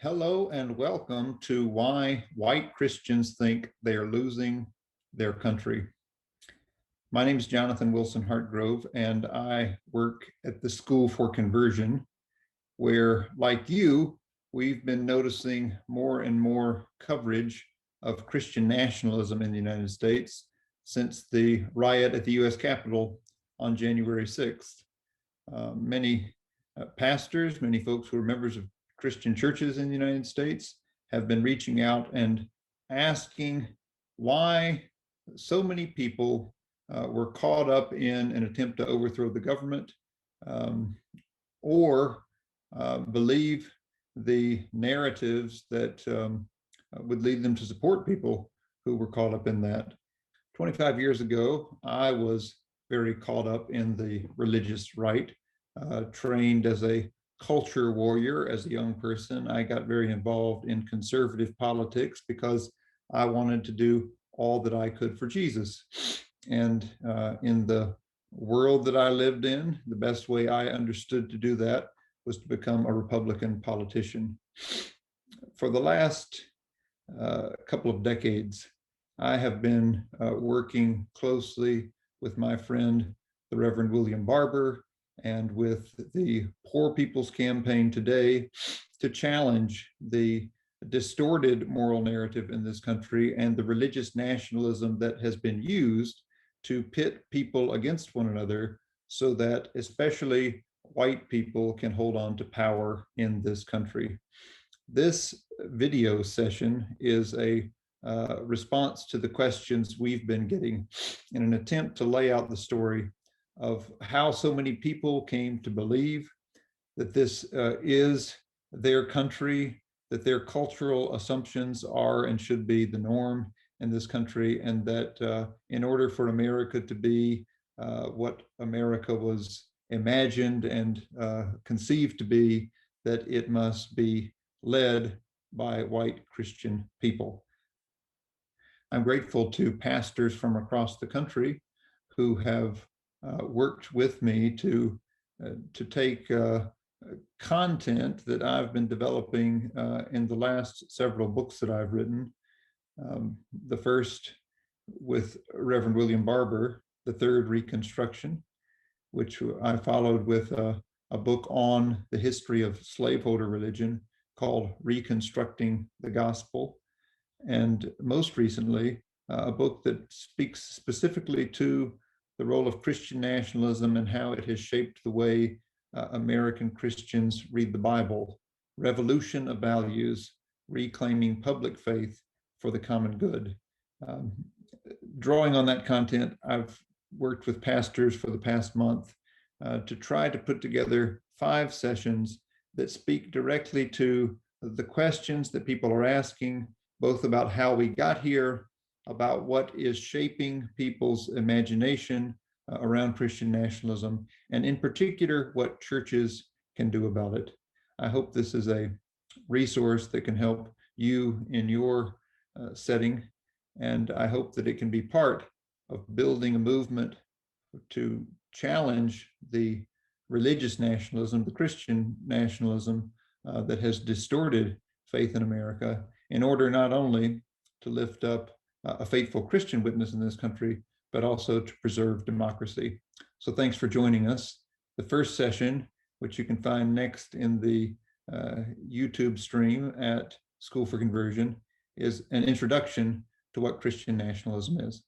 Hello and welcome to Why White Christians Think They Are Losing Their Country. My name is Jonathan Wilson-Hartgrove, and I work at the School for Conversion, where, like you, we've been noticing more and more coverage of Christian nationalism in the United States since the riot at the U.S. Capitol on January 6th. Many pastors, many folks who are members of Christian churches in the United States have been reaching out and asking why so many people were caught up in an attempt to overthrow the government or believe the narratives that would lead them to support people who were caught up in that. 25 years ago, I was very caught up in the religious right, trained as a culture warrior as a young person. I got very involved in conservative politics because I wanted to do all that I could for Jesus. And in the world that I lived in, the best way I understood to do that was to become a Republican politician. For the last couple of decades, I have been working closely with my friend, the Reverend William Barber, and with the Poor People's Campaign today to challenge the distorted moral narrative in this country and the religious nationalism that has been used to pit people against one another so that especially white people can hold on to power in this country. This video session is a response to the questions we've been getting in an attempt to lay out the story of how so many people came to believe that this is their country, that their cultural assumptions are and should be the norm in this country, and that in order for America to be what America was imagined and conceived to be, that it must be led by white Christian people. I'm grateful to pastors from across the country who have worked with me to take content that I've been developing in the last several books that I've written. The first with Reverend William Barber, The Third Reconstruction, which I followed with a book on the history of slaveholder religion called Reconstructing the Gospel. And most recently, a book that speaks specifically to the role of Christian nationalism and how it has shaped the way American Christians read the Bible, Revolution of Values, Reclaiming Public Faith for the Common Good. Drawing on that content, I've worked with pastors for the past month to try to put together 5 sessions that speak directly to the questions that people are asking, both about how we got here, about what is shaping people's imagination around Christian nationalism, and in particular, what churches can do about it. I hope this is a resource that can help you in your setting, and I hope that it can be part of building a movement to challenge the religious nationalism, the Christian nationalism that has distorted faith in America, in order not only to lift up a faithful Christian witness in this country, but also to preserve democracy. So thanks for joining us. The first session, which you can find next in the YouTube stream at School for Conversion, is an introduction to what Christian nationalism is.